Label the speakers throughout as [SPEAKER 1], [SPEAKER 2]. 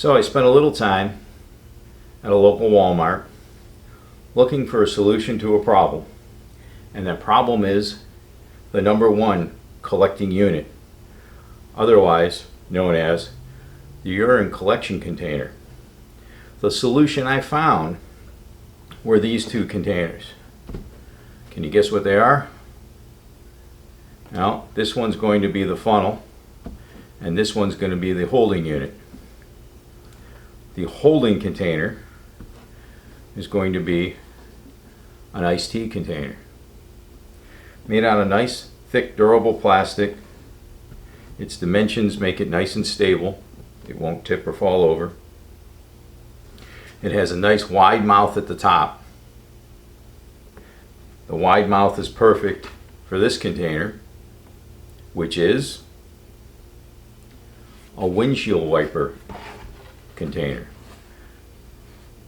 [SPEAKER 1] So I spent a little time at a local Walmart looking for a solution to a problem. And that problem is the number one collecting unit, otherwise known as the urine collection container. The solution I found were these two containers. Can you guess what they are? Now, this one's going to be the funnel, and this one's going to be the holding unit. The holding container is going to be an iced tea container. Made out of nice, thick, durable plastic. Its dimensions make it nice and stable. It won't tip or fall over. It has a nice wide mouth at the top. The wide mouth is perfect for this container, which is a windshield wiper container.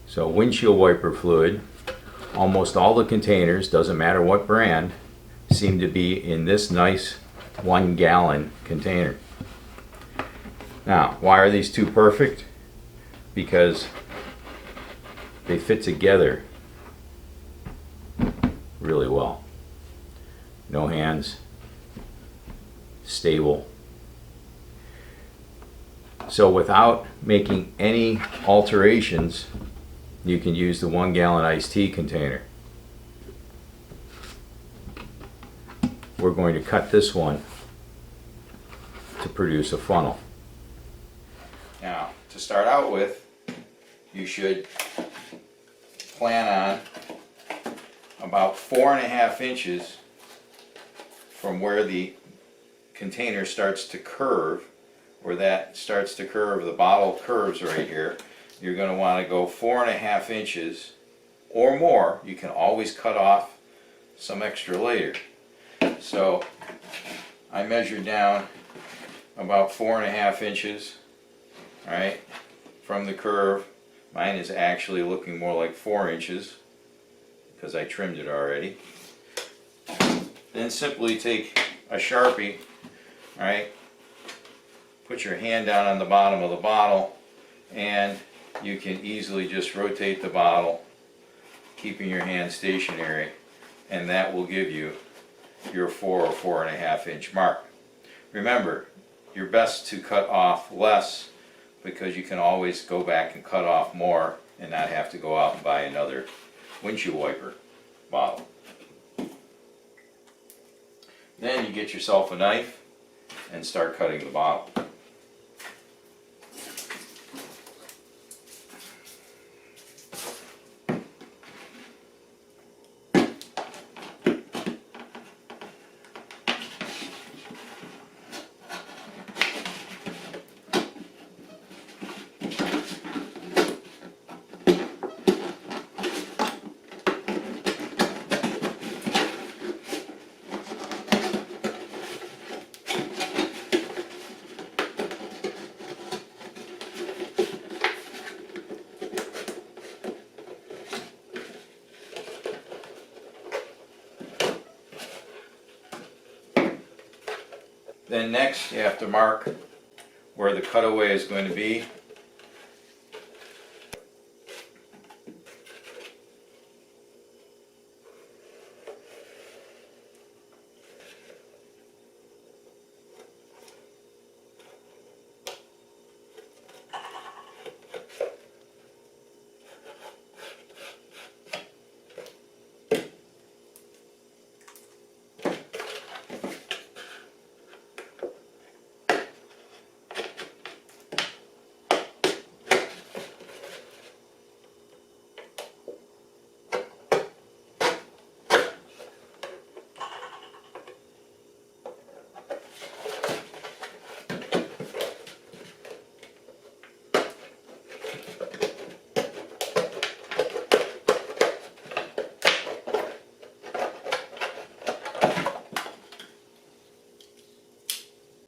[SPEAKER 1] So windshield wiper fluid, almost all the containers, doesn't matter what brand, seem to be in this nice 1 gallon container. Now, why are these two perfect? Because they fit together really well. No hands, stable. So without making any alterations, you can use the 1 gallon iced tea container. We're going to cut this one to produce a funnel. Now, to start out with, you should plan on about 4.5 inches from where the container starts to curve, where that starts to curve, the bottle curves right here. You're going to want to go 4.5 inches or more. You can always cut off some extra later. So I measured down about 4.5 inches, right, from the curve. Mine is actually looking more like 4 inches because I trimmed it already. Then simply take a Sharpie, right, put your hand down on the bottom of the bottle, and you can easily just rotate the bottle, keeping your hand stationary, and that will give you your 4 or 4.5 inch mark. Remember, you're best to cut off less because you can always go back and cut off more and not have to go out and buy another windshield wiper bottle. Then you get yourself a knife and start cutting the bottle. Then next you have to mark where the cutaway is going to be.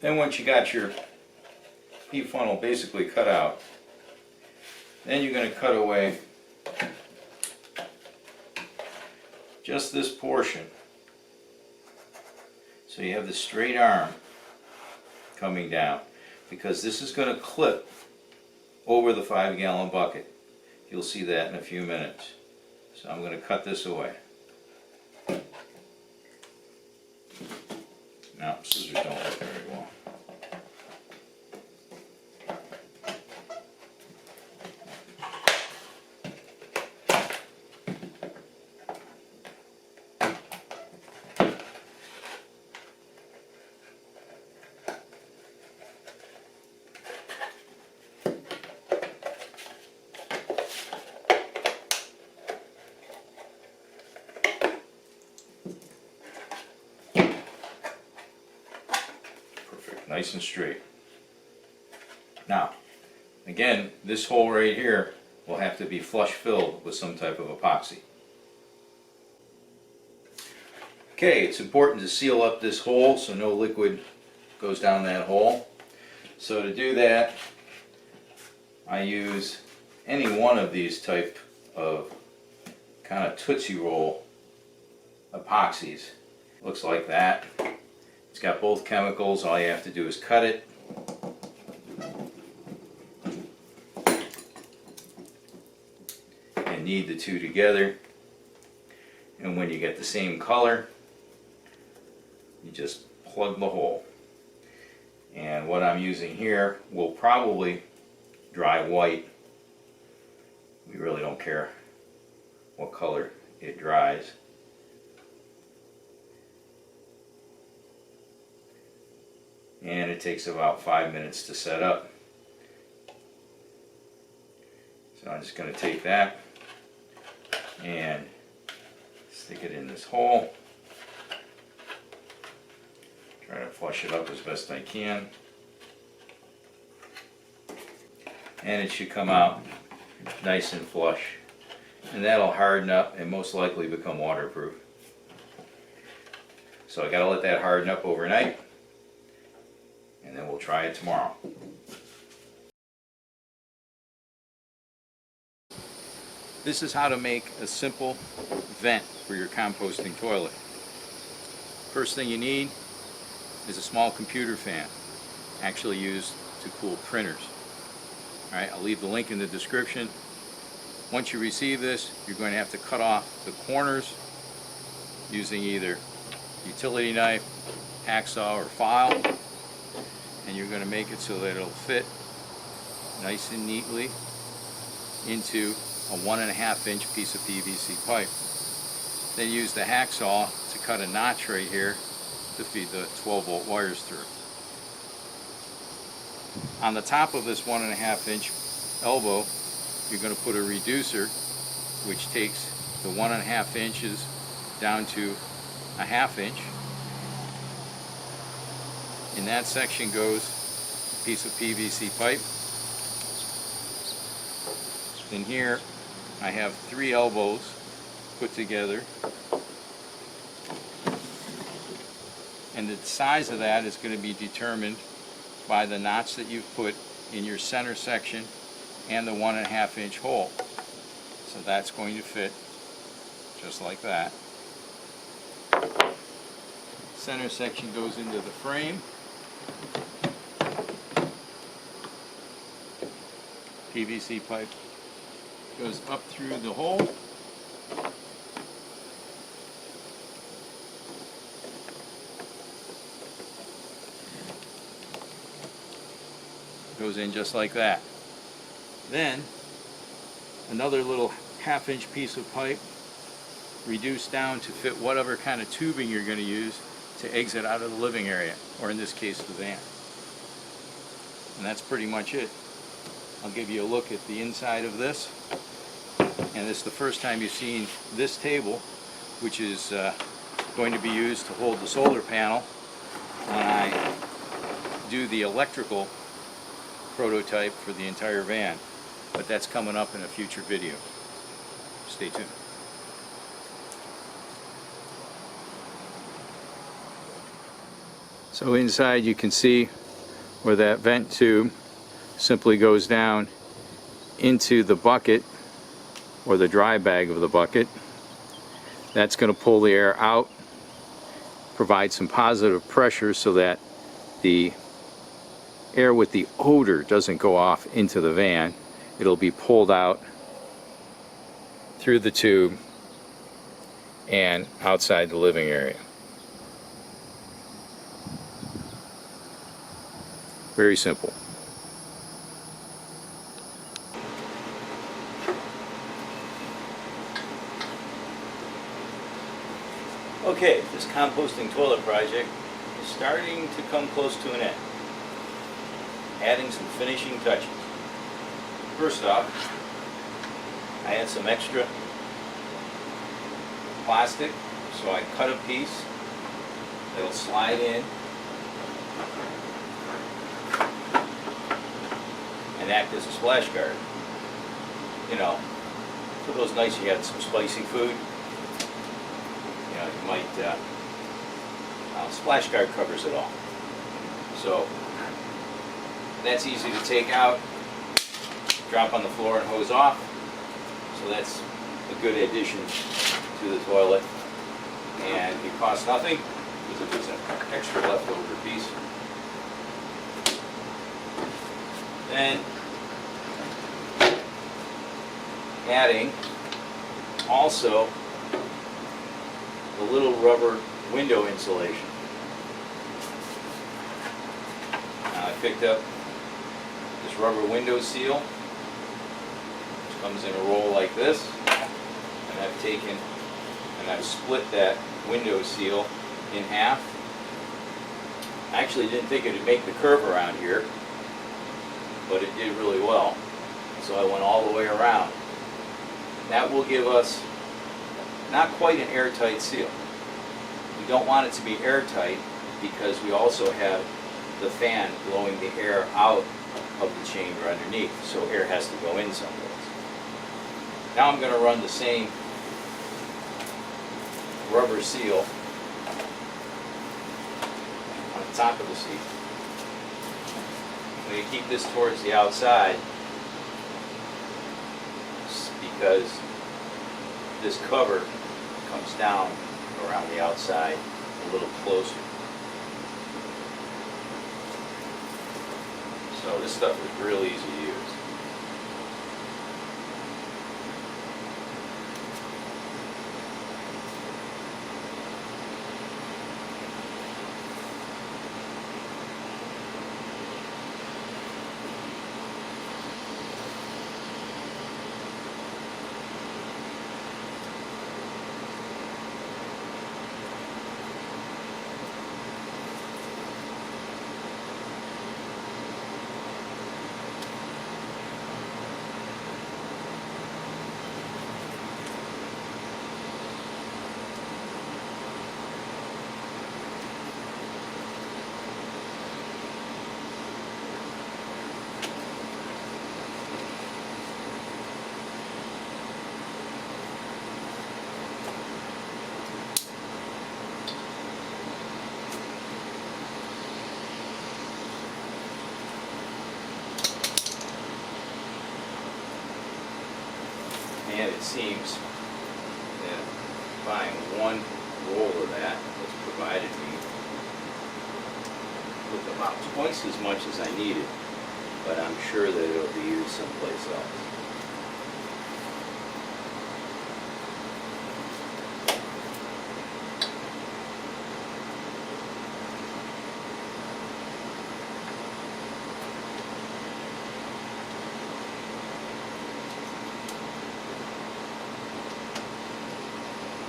[SPEAKER 1] Then once you got your pea funnel basically cut out, then you're going to cut away just this portion. So you have the straight arm coming down, because this is going to clip over the 5-gallon bucket. You'll see that in a few minutes. So I'm going to cut this away. No, scissors don't work very well. Nice and straight. Now, again, this hole right here will have to be flush filled with some type of epoxy. Okay, it's important to seal up this hole so no liquid goes down that hole. So to do that, I use any one of these type of kind of Tootsie Roll epoxies. Looks like that. It's got both chemicals. All you have to do is cut it. And knead the two together. And when you get the same color, you just plug the hole. And what I'm using here will probably dry white. We really don't care what color it dries. And it takes about 5 minutes to set up. So I'm just going to take that and stick it in this hole. Try to flush it up as best I can. And it should come out nice and flush. And that'll harden up and most likely become waterproof. So I got to let that harden up overnight. And then we'll try it tomorrow. This is how to make a simple vent for your composting toilet. First thing you need is a small computer fan, actually used to cool printers. Alright, I'll leave the link in the description. Once you receive this, you're going to have to cut off the corners using either utility knife, hacksaw, or file. And you're going to make it so that it'll fit nice and neatly into a 1.5 inch piece of PVC pipe. Then use the hacksaw to cut a notch right here to feed the 12-volt wires through. On the top of this 1.5 inch elbow, you're going to put a reducer which takes the 1.5 inches down to a 1/2 inch. In that section goes a piece of PVC pipe. In here I have 3 elbows put together, and the size of that is going to be determined by the notch that you've put in your center section and the 1.5 inch hole. So that's going to fit just like that. Center section goes into the frame. PVC pipe goes up through the hole. Goes in just like that. Then another little 1/2 inch piece of pipe reduced down to fit whatever kind of tubing you're going to use to exit out of the living area, or in this case the van. And that's pretty much it. I'll give you a look at the inside of this. And this is the first time you've seen this table, which is going to be used to hold the solar panel when I do the electrical prototype for the entire van. But that's coming up in a future video. Stay tuned. So inside you can see where that vent tube simply goes down into the bucket, or the dry bag of the bucket. That's going to pull the air out, provide some positive pressure so that the air with the odor doesn't go off into the van. It'll be pulled out through the tube and outside the living area. Very simple. Okay, this composting toilet project is starting to come close to an end. Adding some finishing touches. First off, I had some extra plastic, so I cut a piece that'll slide in and act as a splash guard. You know, for those nights you had some spicy food, you know, you might, splash guard covers it all. So, that's easy to take out, drop on the floor and hose off. So that's a good addition to the toilet. And it costs nothing, because it was an extra leftover piece. Then, adding also the little rubber window insulation. Now I picked up this rubber window seal, which comes in a roll like this, and I've taken and I've split that window seal in half. I actually didn't think it would make the curve around here, but it did really well. So I went all the way around. That will give us not quite an airtight seal. We don't want it to be airtight because we also have the fan blowing the air out of the chamber underneath, so air has to go in someplace. Now I'm going to run the same rubber seal on the top of the seat. I'm going to keep this towards the outside because this cover comes down around the outside a little closer. So this stuff is real easy to use. And it seems that buying one roll of that has provided me with about twice as much as I needed, but I'm sure that it'll be used someplace else.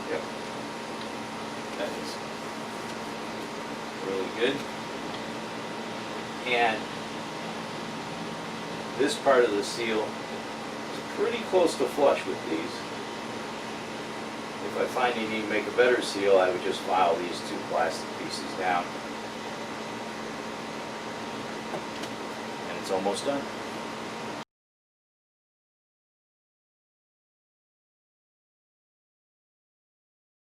[SPEAKER 1] Yep, that is really good. And this part of the seal is pretty close to flush with these. If I find you need to make a better seal, I would just file these two plastic pieces down. And it's almost done.